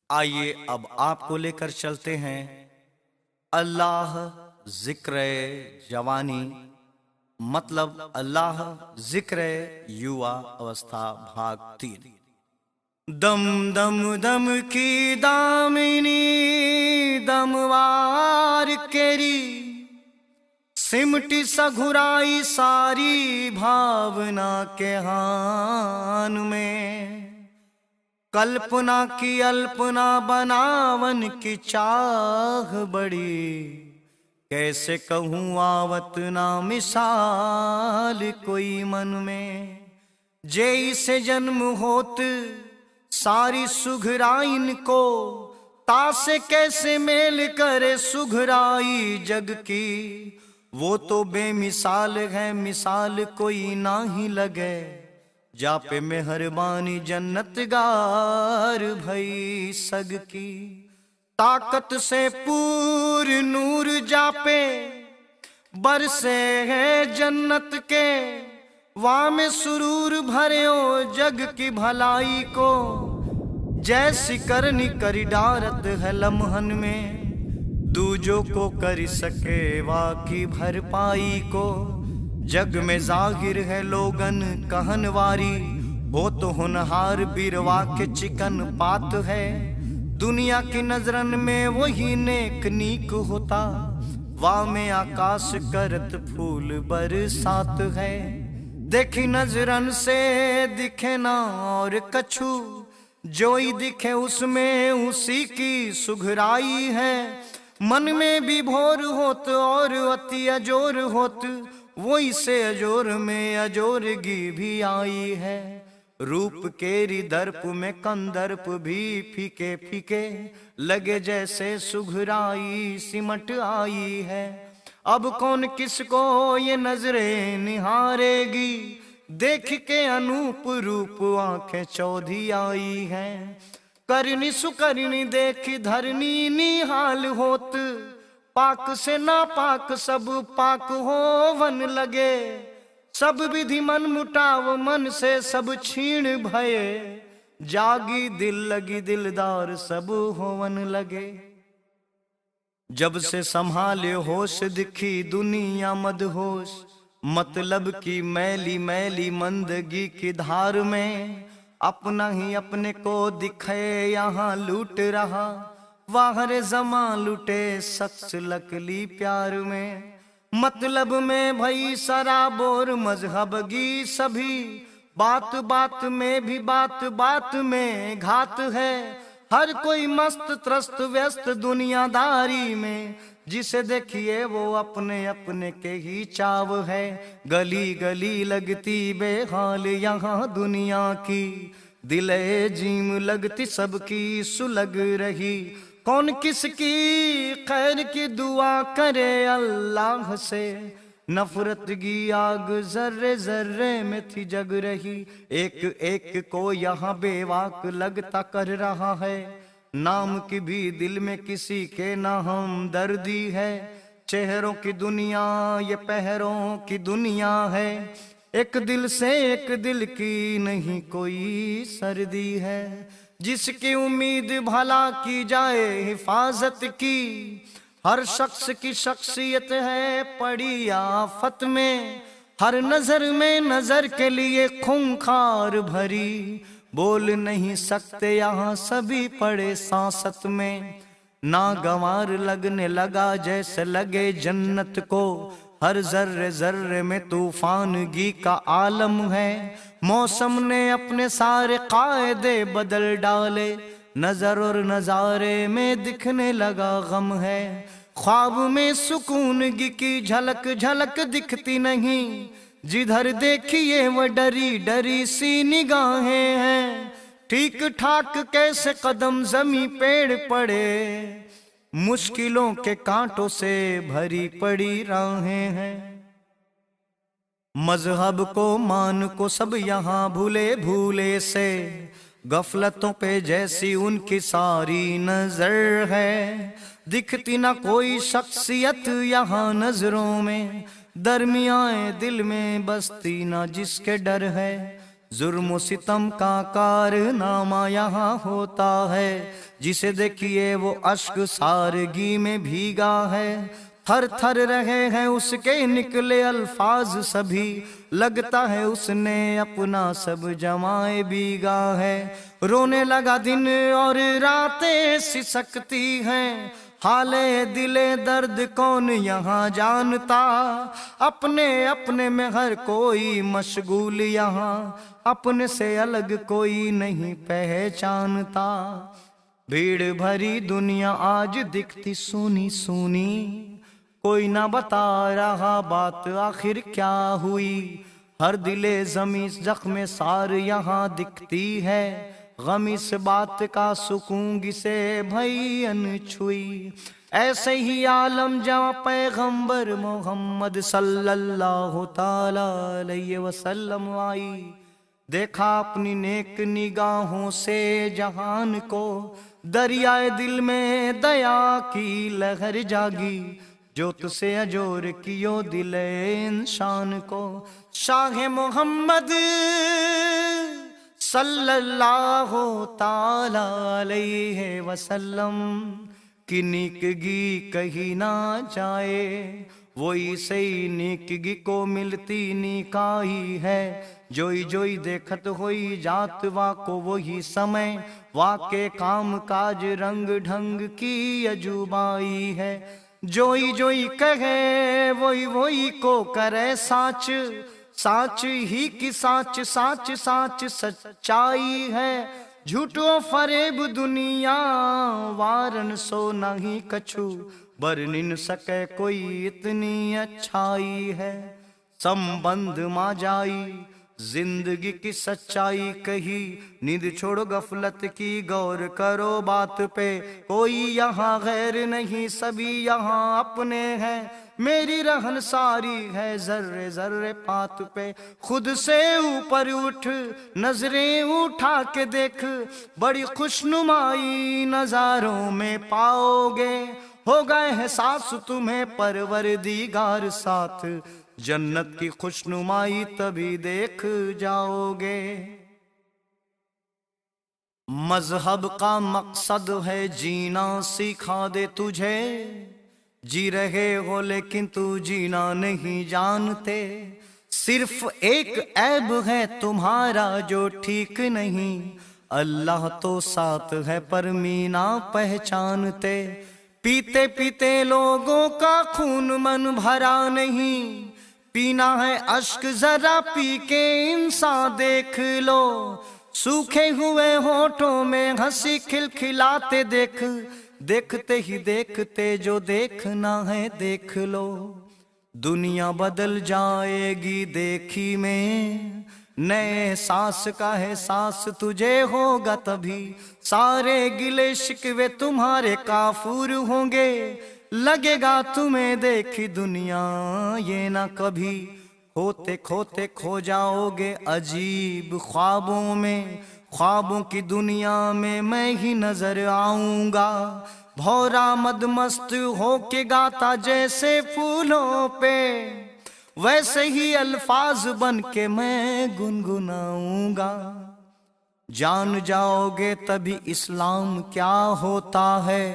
आइए अब आपको लेकर चलते हैं अल्लाह जिक्र जवानी, मतलब अल्लाह जिक्र युवा अवस्था भाग 3। दम दम दम की दामिनी दमवार केरी, सिमटी सघुराई सारी भावना के हान में। कल्पना की अल्पना बनावन की चाह बड़ी, कैसे कहूँ आवत ना मिसाल कोई मन में। जेई से जन्म होत सारी सुघराइन को, तासे कैसे मेल करे सुघराई जग की। वो तो बेमिसाल है, मिसाल कोई ना ही लगे। जा पे मेहरबानी जन्नत गार भई सग की। ताकत से पूर नूर जा पे बरसे है जन्नत के। वहाँ में सुरूर भरे जग की भलाई को। जैसी करनी करी डारत है लम्हन में, दूजों को कर सके वाकी भरपाई को। जग में जाहिर है लोगन कहनवारी, वो तो होनहार बीरवा के चिकन पात है। दुनिया की नजरन में वही नेक नीक होता, वाह में आकाश करत फूल बरसात है। देखी नजरन से दिखे ना और कछु, जोई दिखे उसमें उसी की सुघराई है। मन में भी भोर होत और अति अजोर होत, वही से अजोर में अजोरगी भी आई है। रूप केरी दर्प में कंदर्प भी फीके फीके लगे, जैसे सुघराई सिमट आई है। अब कौन किसको ये नजरें निहारेगी, देख के अनूप रूप आंखें चौधी आई है। करनी सुकरनी देखी धरनी निहाल होत, पाक से ना पाक सब पाक हो वन लगे। सब विधि मन मुटाव मन से सब छीण भये, जागी दिल लगी दिलदार सब होवन लगे। जब से संभाले होश दिखी दुनिया मदहोश, मतलब की मैली मैली मंदगी की धार में। अपना ही अपने को दिखे यहाँ लूट रहा, वाहरे जमा लुटे शख्स लकली प्यार में। मतलब में भई शराबोर मजहबगी सभी, बात बात में भी बात बात में घात है। हर कोई मस्त त्रस्त व्यस्त दुनियादारी में, जिसे देखिए वो अपने अपने के ही चाव है। गली गली लगती बेहाल यहाँ दुनिया की, दिले जीम लगती सबकी सुलग रही। कौन किसकी खैर की दुआ करे अल्लाह से, नफरत की आग जर्रे जर्रे में थी जग रही। एक एक को यहाँ बेवाक लगता कर रहा है, नाम की भी दिल में किसी के ना हम दर्दी है। चेहरों की दुनिया ये पहरों की दुनिया है, एक दिल से एक दिल की नहीं कोई सर्दी है। जिसकी उम्मीद भला की जाए हिफाजत की, हर शख्स की शख्सियत है पड़ी आफत में। हर नजर में नजर के लिए खूंखार भरी, बोल नहीं सकते यहाँ सभी पड़े सांसत में। नागवार लगने लगा जैसे लगे जन्नत को, हर जर्रे जर्रे में तूफानगी का आलम है। मौसम ने अपने सारे कायदे बदल डाले, नजर और नजारे में दिखने लगा गम है। ख्वाब में सुकूनगी की झलक झलक दिखती नहीं, जिधर देखिए वो डरी डरी सी निगाहें हैं। ठीक ठाक कैसे कदम जमी पेड़ पड़े, मुश्किलों के कांटों से भरी पड़ी राहें हैं। मजहब को मान को सब यहाँ भूले भूले से, गफलतों पे जैसी उनकी सारी नजर है। दिखती ना कोई शख्सियत यहाँ नजरों में, दरमियाए दिल में बसती ना जिसके डर है। जुर्म सितम का कारनामा यहाँ होता है, जिसे देखिए वो अश्क सारगी में भीगा है। थर थर रहे हैं उसके निकले अल्फाज सभी, लगता है उसने अपना सब जमाए बीगा है। रोने लगा दिन और रातें सिसकती हैं, हाले दिले दर्द कौन यहाँ जानता। अपने अपने में हर कोई मशगूल यहाँ, अपने से अलग कोई नहीं पहचानता। भीड़ भरी दुनिया आज दिखती सुनी सुनी, कोई ना बता रहा बात आखिर क्या हुई। हर दिले जमी जख्म सार यहाँ दिखती है, गम इस बात का सुकून जिसे भैयन छुई। ऐसे ही आलम जहाँ पैगंबर मोहम्मद सल्लल्लाहु ताला अलैहि वसल्लम आई, देखा अपनी नेक निगाहों से जहान को। दरियाए दिल में दया की लहर जागी, जोत से अजोर कियो दिल इंसान को। शाह मोहम्मद सल्लल्लाहु ताला अलैहि वसल्लम की नेकगी कही ना जाए, वही सही नेकगी को मिलती निकाही है। जोई जोई देखत होई जात वा को वही समय, वाके काम काज रंग ढंग की अजूबाई है। जोई जोई कहे वही वही को करे साच, साच ही की साच साच साच सच्चाई है। झूठो फरेब दुनिया वारन सो नहीं कछु, बरनिन सके कोई इतनी अच्छाई है। संबंध मा जाई जिंदगी की सच्चाई कही, नींद छोड़ो गफलत की गौर करो बात पे। कोई यहाँ गैर नहीं सभी यहाँ अपने हैं, मेरी रहन सारी है जर्रे जर्रे पात पे। खुद से ऊपर उठ नजरें उठा के देख, बड़ी खुशनुमाई नजारों में पाओगे। हो गए हैं सास तुम्हें परवरदिगार साथ, जन्नत की खुशनुमाई तभी देख जाओगे। मजहब का मकसद है जीना सिखा दे तुझे, जी रहे हो लेकिन तू जीना नहीं जानते। सिर्फ एक ऐब है तुम्हारा जो ठीक नहीं, अल्लाह तो साथ है पर मीना पहचानते। पीते पीते लोगों का खून मन भरा नहीं, पीना है अश्क जरा पी के इंसान देख लो। सूखे हुए होठों में हंसी खिलखिलाते देख, देखते ही देखते जो देखना है देख लो। दुनिया बदल जाएगी देखी में, नए सांस का है सांस तुझे होगा तभी। सारे गिले शिकवे तुम्हारे काफूर होंगे, लगेगा तुम्हें देखी दुनिया ये ना कभी। खोते खोते खो जाओगे अजीब ख्वाबों में, ख्वाबों की दुनिया में मैं ही नजर आऊंगा। भौरा मदमस्त हो के गाता जैसे फूलों पे, वैसे ही अल्फाज बन के मैं गुनगुनाऊंगा। जान जाओगे तभी इस्लाम क्या होता है,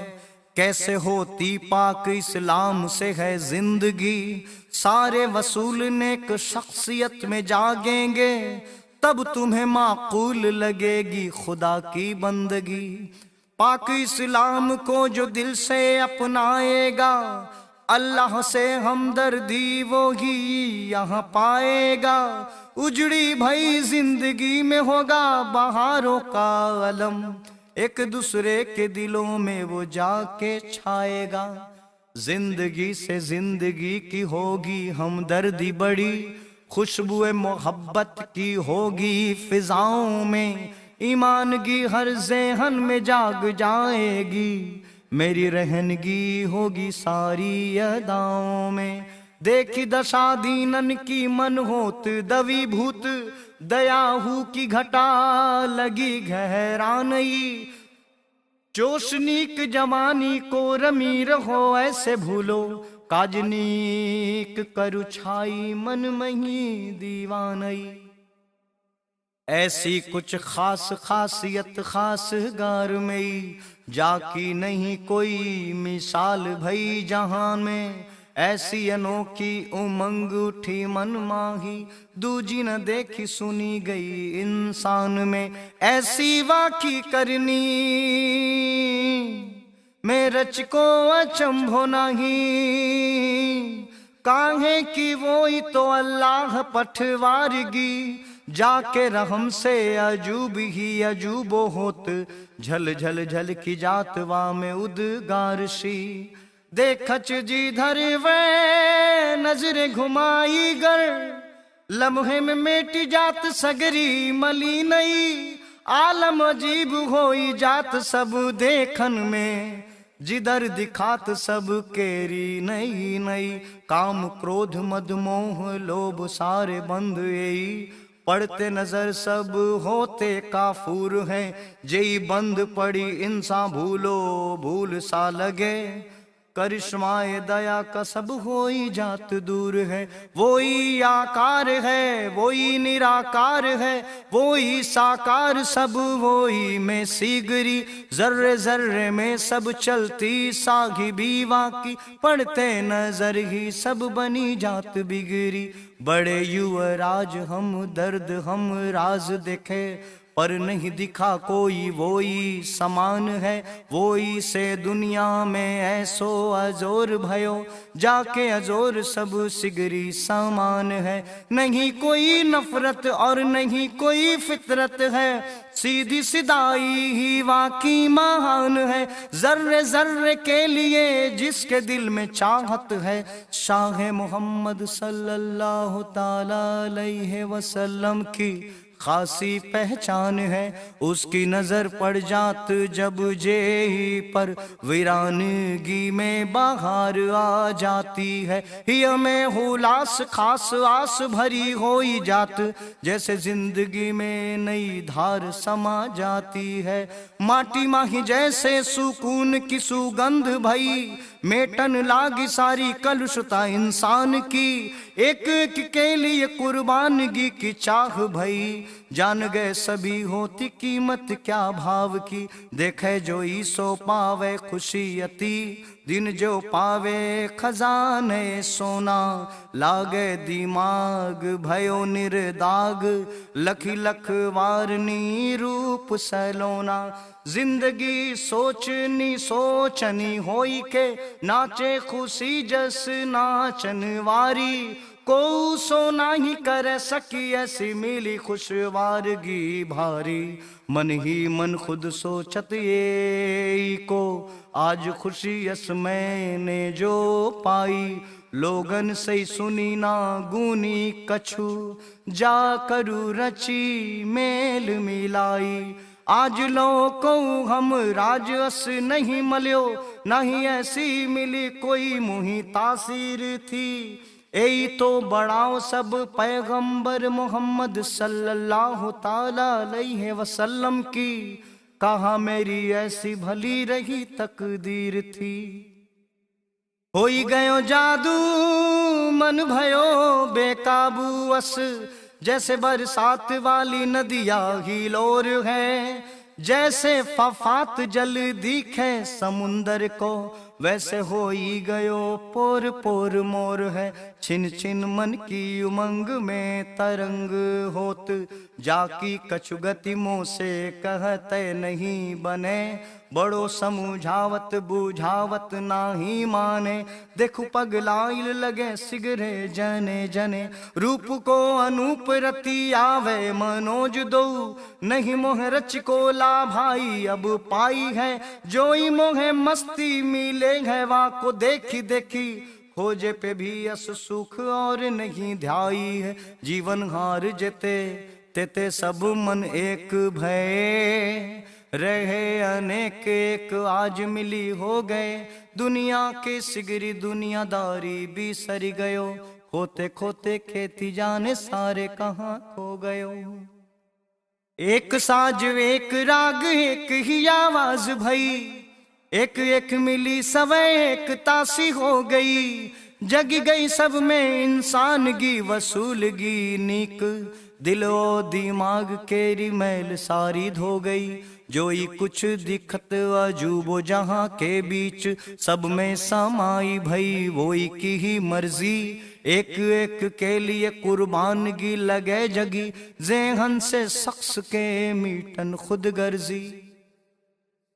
कैसे होती पाक इस्लाम से है जिंदगी। सारे वसूल नेक शख्सियत में जागेंगे, तब तुम्हें माकूल लगेगी खुदा की बंदगी। पाक इस्लाम को जो दिल से अपनाएगा, अल्लाह से हमदर्दी वो ही यहाँ पाएगा। उजड़ी भई जिंदगी में होगा बहारों का अलम, एक दूसरे के दिलों में वो जाके छाएगा। जिंदगी से जिंदगी की होगी हमदर्दी बड़ी, खुशबुए मोहब्बत की होगी फिजाओं में। ईमान की हर ज़हन में जाग जाएगी, मेरी रहनगी होगी सारी अदाओं में। देखी दशा दीनन की मन होत दवी भूत, दयाहू की घटा लगी गहरानई। जोशनीक जवानी को रमी रहो ऐसे भूलो, काजनीक करु छाई मन मही दीवानई। ऐसी कुछ खास खासियत खास गार में जाकी नहीं कोई मिसाल भई जहां में। ऐसी अनोखी उमंग उठी मन माही दूजी न देखी सुनी गई इंसान में। ऐसी वाकी करनी में रच को अचंभो नहीं, काहे की वो ही तो अल्लाह पठवारगी। जाके रहम से अजूब ही अजूबो होत, झल झल झल की जात वा में उदगार सी। देखच जी धर वे नजरे घुमाई गर, लम्हे में मेटी जात सगरी मली नई। आलम अजीब होई जात सब देखन में, जिधर दिखात सब केरी नई नई। काम क्रोध मद मोह लोभ सारे बंद यही, पढ़ते नजर सब होते काफूर हैं। जेई बंद पड़ी इंसान भूलो भूल सा लगे, करिश्माए दया का सब होई जात दूर है। वही आकार है वही निराकार है, वही साकार सब वही में सीगरी। जर्रे जर्रे में सब चलती सागी बीवा की, पढ़ते नजर ही सब बनी जात बिगड़ी। बड़े युवराज हम दर्द हम राज देखे, पर नहीं दिखा कोई वोई समान है। वोई से दुनिया में ऐसो अजोर भयो, जाके अजोर सब सिगरी समान है। नहीं कोई नफरत और नहीं कोई फितरत है, सीधी सिदाई ही वाकी महान है। जर्रे जर्रे के लिए जिसके दिल में चाहत है, शाह मोहम्मद सल्लल्लाहु ताला अलैहि वसल्लम की खासी पहचान है। उसकी नजर पड़ जात जब जेही पर, वीरानगी में बहार आ जाती है। हिय में हुलास खास आस भरी होई जात, जैसे जिंदगी में नई धार समा जाती है। माटी माही जैसे सुकून की सुगंध भई, मेटन लागी सारी कलुषता इंसान की। एक के लिए कुर्बानगी की चाह भई, जान गए सभी होती कीमत क्या भाव की। देखे जो ईसो पावे खुशी अति, दिन जो पावे खजाने सोना। लागे दिमाग भयो निर्दाग, लखी लख वारनी रूप सैलोना। जिंदगी सोचनी सोचनी होई के, नाचे खुशी जस नाचन वारी। को सो नहीं कर सकी ऐसी मिली खुशवारगी भारी। मन ही मन खुद सोचत ये को, आज खुशी यस मैंने जो पाई। लोगन से सुनी ना गुनी कछु, जा करू रची मेल मिलाई। आज लोको हम राज अस नहीं मल्यो, नहीं ऐसी मिली कोई मुही तासीर थी। यही तो बढ़ाओ सब पैगंबर मोहम्मद सल्लल्लाहु ताला अलैहि वसल्लम की, कहा मेरी ऐसी भली रही तकदीर थी। होई गयो जादू मन भयो बेकाबू अस, जैसे बरसात वाली नदिया ही लोर है। जैसे फफात जल दिखे समुंदर को, वैसे हो ही गयो पोर पोर मोर है। छिन छिन मन की उमंग में तरंग होत, जाकी कछु गति मोह से कहते नहीं बने। बड़ो समझावत बुझावत नाही माने, देखो पगलाइल लगे सिगरे जने जने। रूप को अनूप रति आवे मनोज दो, नहीं मोह रच को ला भाई अब पाई है। जो ही मोह मस्ती मिले है वा को देखी देखी, खोजे पे भी अस सुख और नहीं ध्याई है। जीवन हार जेते तेते सब मन एक भय, रहे अनेक एक आज मिली हो गए। दुनिया के सिगरी दुनियादारी भी सरी गयो, खोते खोते खेती जाने सारे कहाँ खो गयो। एक साज एक राग एक ही आवाज भई, एक एक मिली सवै एक तासी हो गई। जगी गई सब में इंसानगी वसूलगी नीक, दिलो दिमाग केरी मैल सारी धो गई। जोई कुछ दिखत अजूबो जहां के बीच, सब में समाई भई वोई की ही मर्जी। एक एक के लिए कुर्बानगी लगे जगी, जेहन से शख्स के मीटन खुद गर्जी।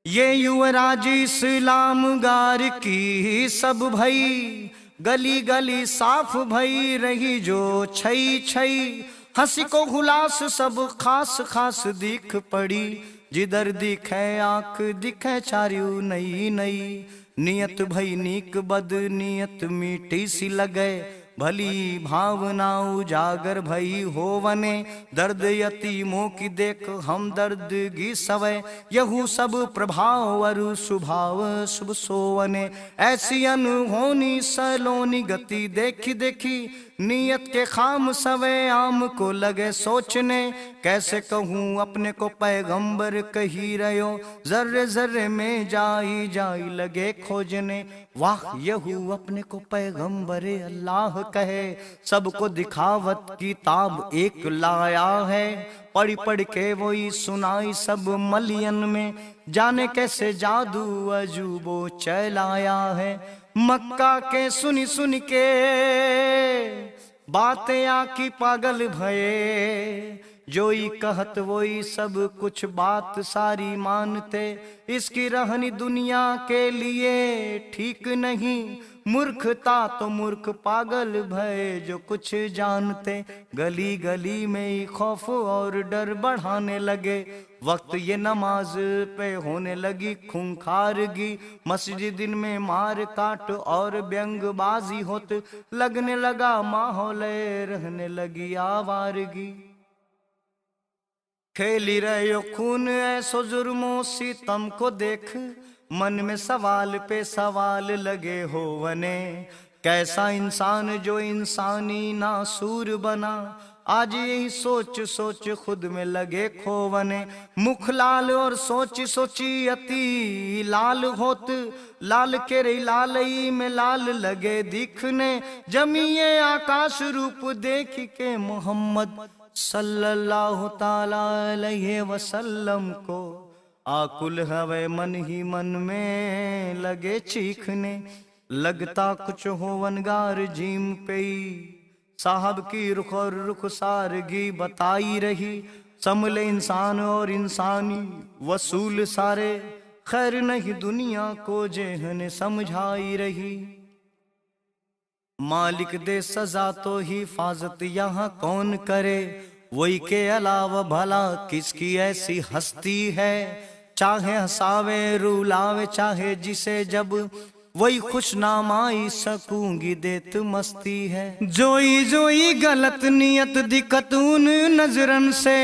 ये युवराज इस्लाम गार की सब भई, गली गली साफ भई रही जो छई छई। हंसी को हुलास सब खास खास दिख पड़ी, जिधर दिखे आंख दिखे चारियू नई नई। नियत भई नीक बद नियत मीठी सी लगे, भली भावना उजागर भई होवने। दर्द यतीमों की देख हम दर्द गी सवै, यहू सब प्रभाव अरु स्वभाव शुभ सोवने। ऐसी अनहोनी सलोनी गति देखी देखी, नियत के खाम सवे आम को लगे सोचने। कैसे कहूँ अपने को पैगंबर कही रहो, जर्रे जर्रे में जाई जाई लगे खोजने। वाह यहू अपने को पैगंबर अल्लाह कहे, सबको दिखावत किताब एक लाया है। पढ़ पढ़ के वही सुनाई सब मलियन में, जाने कैसे जादू अजूबो चलाया है। मक्का के सुनी सुन के बातें आकी पागल भये, जोई कहत वही सब कुछ बात सारी मानते। इसकी रहनी दुनिया के लिए ठीक नहीं, मूर्खता तो मूर्ख पागल भय जो कुछ जानते। गली गली में ही खौफ और डर बढ़ाने लगे, वक्त ये नमाज पे होने लगी खूंखारगी। मस्जिद में मार काट और व्यंगबाजी होते, लगने लगा माहौल रहने लगी आवारगी। खेली रहे हो खून ऐसो जुर्मों सितम को देख, मन में सवाल पे सवाल लगे हो वने। कैसा इंसान जो इंसानी नासूर बना, आज यही सोच सोच खुद में लगे खोवने। मुख लाल और सोच सोची अति लाल होत, लाल के रे लालई में लाल लगे दिखने। जमिए आकाश रूप देख के मोहम्मद सल्लल्लाहु ताला अलैहि वसल्लम को, आकुल हवे मन ही मन में लगे चीखने। लगता कुछ हो वनगार जीम पे, साहब की रुख और रुख सारगी बताई रही। समले इंसान और इंसानी वसूल सारे, खैर नहीं दुनिया को जेहने समझाई रही। मालिक दे सजा तो हिफाजत यहाँ कौन करे, वही के अलावा भला किसकी ऐसी हस्ती है। चाहे हंसावे रुलावे चाहे जिसे जब, वही खुश नामाई सकूंगी देत मस्ती है। जोई जोई गलत नियत दिक्कत उन नजरन से,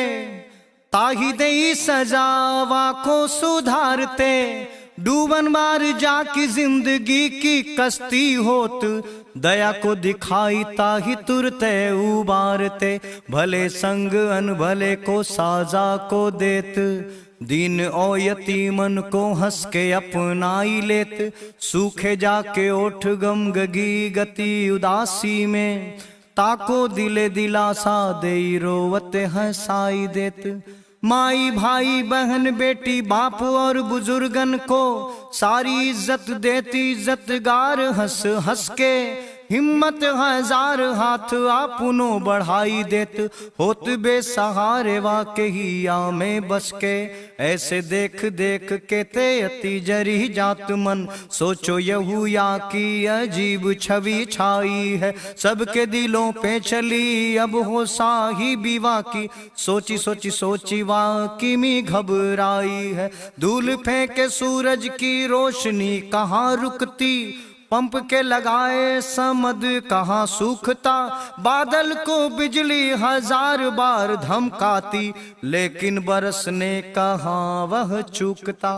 ताही दे सजावा को सुधारते। डूबन मार जाकी जिंदगी की कश्ती होत, दया को दिखाई ताही तुरते उबारते। भले संग अनभले को साजा को देत, दीन ओ यतीमन को हंस के अपनाई लेत। सूखे जाके ओठ गम गगी गति उदासी में, ताको दिले दिलासा दे रोवते हंसाई देत। माई भाई बहन बेटी बाप और बुजुर्गन को, सारी इज्जत देती इज्जतगार हंस हंस के। हिम्मत हजार हाथ आपनो बढ़ाई देत, होत बेसहारे वाके ही या में बस के। ऐसे देख देख के ते अति जरी जात मन, सोचो यहू या की अजीब छवि छाई है। सबके दिलों पे चली अब हो साही बीवा की, सोची सोची सोची वाकी में घबराई है। धूल फेंके सूरज की रोशनी कहाँ रुकती, पंप के लगाए समद कहाँ सूखता। बादल को बिजली हजार बार धमकाती, लेकिन बरसने कहाँ वह चूकता।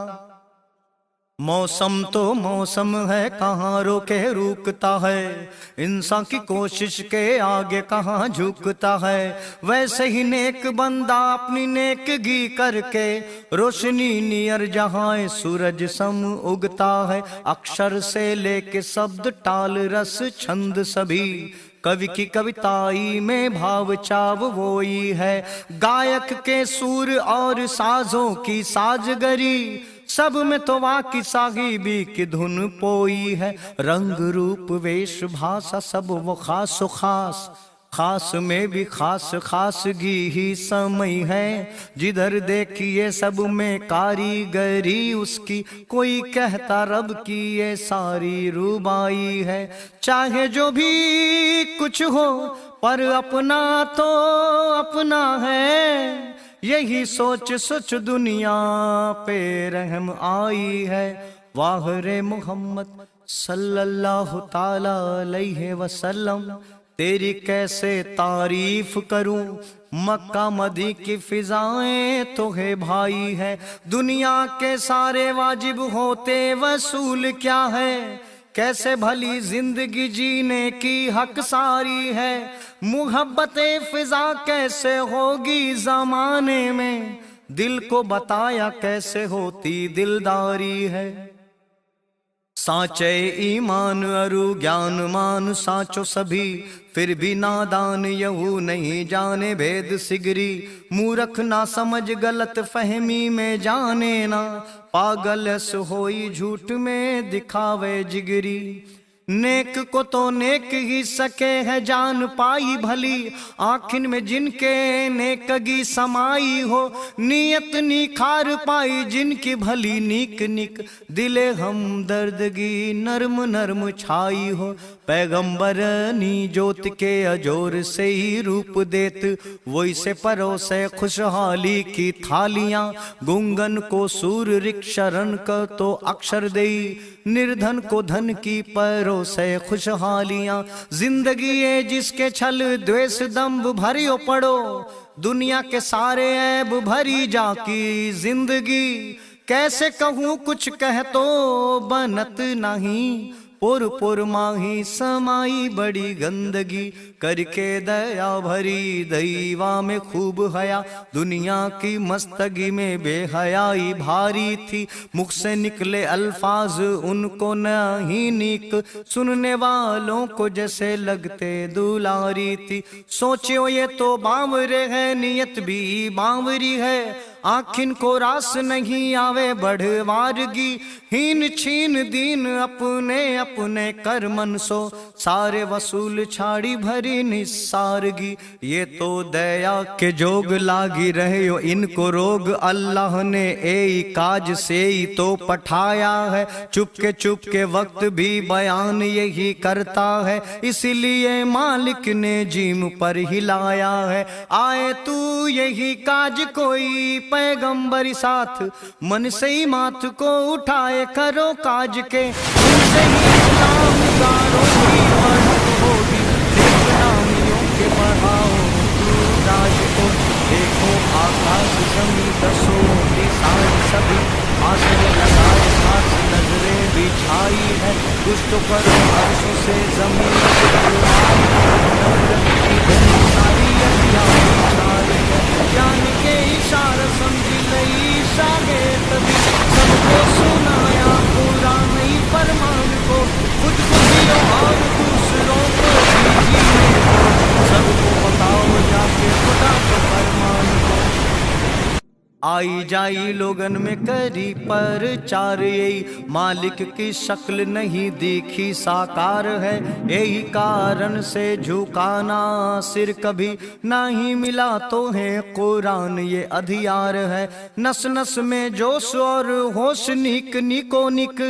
मौसम तो मौसम है कहाँ रोके रुकता है, इंसान की कोशिश के आगे कहाँ झुकता है। वैसे ही नेक बंदा अपनी नेकगी करके, रोशनी नियर जहाँ सूरज सम उगता है। अक्षर से लेके शब्द टाल रस छंद सभी, कवि की कविताई में भाव चाव वोई है। गायक के सुर और साजों की साजगरी, सब में तो वाकी साहिबी की धुन पोई है। रंग रूप वेश भाषा सब वो खासो खास, खास में भी खास खासगी ही समय है। जिधर देखिए सब में कारीगरी उसकी, कोई कहता रब की ये सारी रूबाई है। चाहे जो भी कुछ हो पर अपना तो अपना है, यही सोच सोच दुनिया पे रहम आई है। वाह रे मोहम्मद सल्लल्लाहु ताला अलैहि वसल्लम, तेरी कैसे तारीफ करूं, मक्का मदी की फिजाएं तो है भाई है। दुनिया के सारे वाजिब होते वसूल क्या है, कैसे भली जिंदगी जीने की हक सारी है। मुहब्बत फिजा कैसे होगी जमाने में, दिल को बताया कैसे होती दिलदारी है। साचे ईमान अरु ज्ञान मान साचो सभी, फिर भी नादान यहू नहीं जाने भेद सिगरी। मूर्ख ना समझ गलत फहमी में जाने ना, पागल सोई झूठ में दिखावे जिगरी। नेक को तो नेक ही सके है जान पाई भली, आखिन में जिनके नेकगी समाई हो। नियत निखार पाई जिनकी भली, नीक नीक दिले हम दर्दगी नर्म नर्म छाई हो। पैगंबर नी जोत के अजोर से ही रूप देत, वही से परोसे खुशहाली की थालियां। गुंगन को सूर रिक्षरण का तो अक्षर देई, निर्धन को धन की परो से खुशहालियां। जिंदगी ये जिसके छल द्वेष दंभ भरियो पड़ो, दुनिया के सारे ऐब भरी जाकी जिंदगी। कैसे कहूँ कुछ कह तो बनत नहीं, पुर पुर माही समाई बड़ी गंदगी। करके दया भरी दैवा में खूब हया, दुनिया की मस्तगी में बेहयाई भारी थी। मुख से निकले अल्फाज उनको नहीं नीक, सुनने वालों को जैसे लगते दुलारी थी। सोचो ये तो बावरे है, नियत भी बावरी है। आखिन को रास नहीं आवे बढ़वारगी, हीन छीन दीन अपने अपने कर मन सो। सारे वसूल छाड़ी भरी निसारगी, ये तो दया के जोग लागी रहे हो इनको रोग। अल्लाह ने ए काज से ही तो पठाया है, चुप के वक्त भी बयान यही करता है। इसलिए मालिक ने जीम पर हिलाया है। आए तू यही काज कोई पैगंबर साथ, मन से ही माथ को उठाए करो काज के। उनसे ही इस्लाम गारों की बढ़त होगी, नामियों के बढ़ाओ तू राज को। देखो आकाश जमीन दसों निशान सभी, आंसू लगाए साथ नजरें बिछाई है। कुछ तो करो अर्शों से जमीन ज्ञान के इशारा समझ लई शागे तभी, सबको सुनाया पूरा नहीं फरमान को। खुद को जियो और दूसरों को भी जीने को, सबको बताओ जाके खुदा को फरमान को। आई जाई लोगन में करी पर चार, यही मालिक की शक्ल नहीं दिखी साकार है। यही कारण से झुकाना सिर कभी नहीं मिला तो है कुरान ये अधियार है। नस नस में जोश और होश निक निको निक,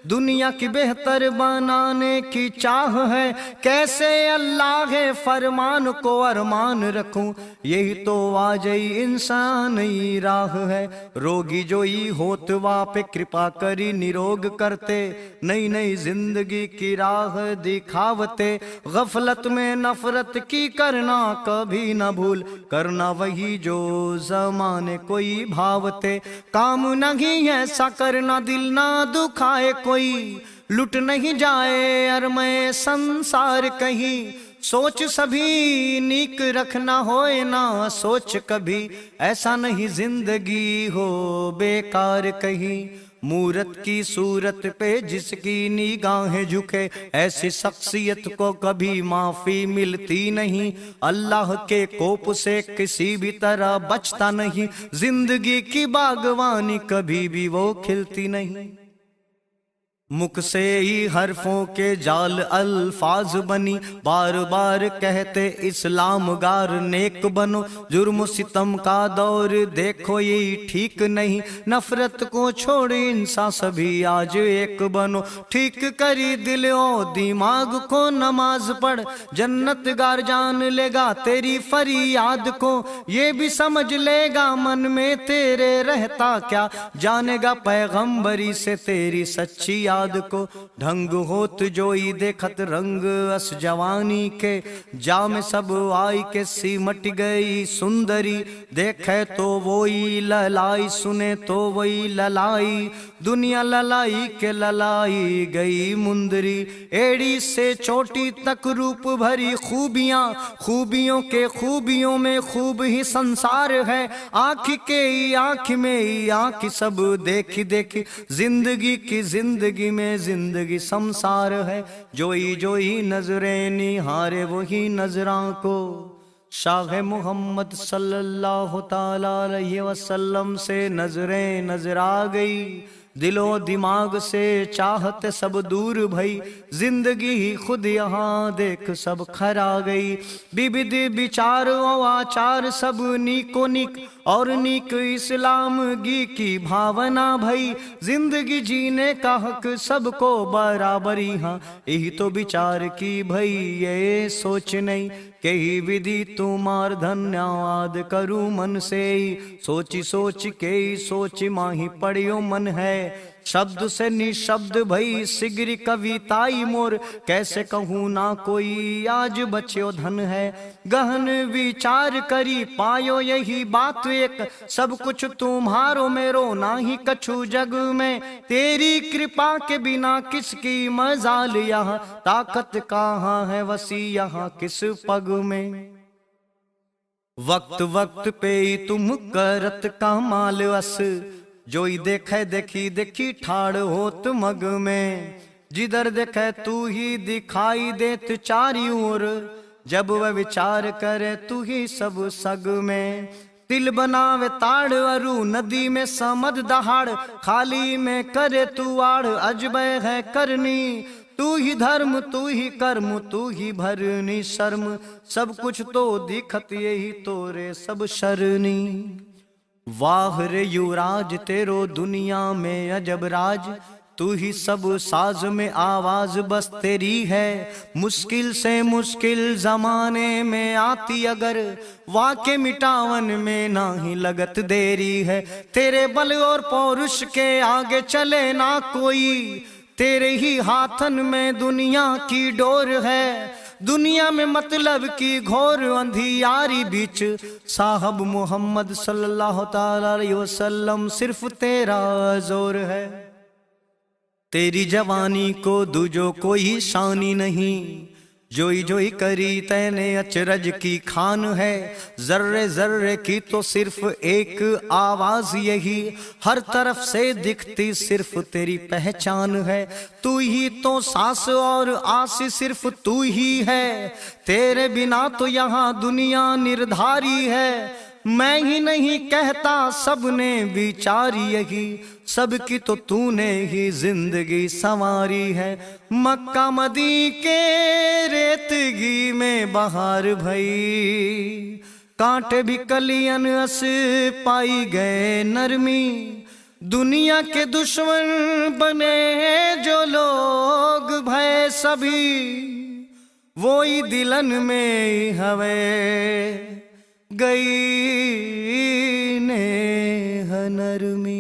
दुनिया की बेहतर बनाने की चाह है। कैसे अल्लाह है फरमान को अरमान रखूं, यही तो वाजई इंसान ही राह है। रोगी जो ही होत वा पे कृपा करी निरोग करते, नई नई जिंदगी की राह दिखावते। गफलत में नफरत की करना कभी न भूल, करना वही जो जमाने कोई भावते। काम नहीं ऐसा करना दिल ना दुखाए कोई, लुट नहीं जाए अरमय संसार कहीं। सोच सभी नीक रखना होए ना सोच कभी, ऐसा नहीं जिंदगी हो बेकार कहीं। मूरत की सूरत पे जिसकी निगाहें झुके, ऐसी शख्सियत को कभी माफी मिलती नहीं। अल्लाह के कोप से किसी भी तरह बचता नहीं, जिंदगी की बागवानी कभी भी वो खिलती नहीं। मुख से ही हरफों के जाल अल्फाज बनी, बार बार कहते इस्लाम गार नेक बनो। जुर्म सितम का दौर देखो ये ठीक नहीं, नफरत को छोड़ इंसान सभी आज एक बनो। ठीक करी दिल ओ दिमाग को नमाज पढ़, जन्नत गार जान लेगा तेरी फरियाद को। ये भी समझ लेगा मन में तेरे रहता क्या, जानेगा पैगंबरी से तेरी सच्ची याद को। ढंग होत जोई देखत रंग अस जवानी के, जाम सब आई के सिमट गई सुंदरी। देखे तो वही ललाई, सुने तो वही ललाई, दुनिया ललाई के ललाई गई मुंदरी। एड़ी से चोटी तक रूप भरी खूबियां, खूबियों के खूबियों में खूब ही संसार है। आँख के आँख में ही आँख सब देखी देखी, जिंदगी की जिंदगी में जिंदगी संसार है। जोई जोई नजरें निहारे वही नजरां को, शाह मोहम्मद सल्लल्लाहु ताला अलैहि वसल्लम से नजरें नजर आ गई। दिलो दिमाग से चाहत सब दूर भई, जिंदगी ही खुद यहाँ देख सब खरा गई। विविध विचार और आचार सब नीको नीक, और नीक इस्लाम गी की भावना भई। जिंदगी जीने का हक सबको बराबरी, हाँ यही तो विचार की भई ये सोच नहीं। कही विधि तुम्हार धन्यवाद करूं मन से, सोची सोच के सोच माही पड़ियो मन है। शब्द से निशब्द भई सिगरी कविताई मोर, कैसे कहूँ ना कोई आज बच्चो धन है। गहन विचार करी पायो यही बात एक, सब कुछ तुम्हारो मेरो नाही कछु जग में। तेरी कृपा के बिना किसकी मजाल यहाँ, ताकत कहाँ है वसी यहाँ किस पग में। वक्त वक्त पे ही तुम करत कमाल अस, जोई देखे देखी देखी ठाड़ होत मग में। जिधर देखे तू ही दिखाई देत चारी ओर, जब वह विचार करे तू ही सब सग में। तिल बनावे ताड़ अरु नदी में समद दहाड़, खाली में करे तू आड़ अजबै है करनी। तू ही धर्म तू ही कर्म तू ही भरनी शर्म, सब कुछ तो दिखत यही तोरे सब शरनी। वाह रे युवराज तेरो दुनिया में अजब राज, तू ही सब साज में आवाज बस तेरी है। मुश्किल से मुश्किल जमाने में आती अगर, वाके मिटावन में ना ही लगत देरी है। तेरे बल और पौरुष के आगे चले ना कोई, तेरे ही हाथन में दुनिया की डोर है। दुनिया में मतलब की घोर अंधियारी बीच, साहब मोहम्मद सल्लल्लाहु ताला अलैहि वसल्लम सिर्फ तेरा जोर है। तेरी जवानी को दूजो कोई शानी नहीं, जोई जोई करी तैने अचरज की खान है। जर्रे जर्रे की तो सिर्फ एक आवाज यही, हर तरफ से दिखती सिर्फ तेरी पहचान है। तू ही तो सांस और आस सिर्फ तू ही है, तेरे बिना तो यहाँ दुनिया निर्धारी है। मैं ही नहीं कहता सबने विचारी यही, सबकी तो तूने ही जिंदगी संवारी है। मक्का मदी के रेतगी में बहार भई, कांटे भी कलियन अस पाई गए नरमी। दुनिया के दुश्मन बने जो लोग भय सभी, वो ही दिलन में हवे गई ने नरमी।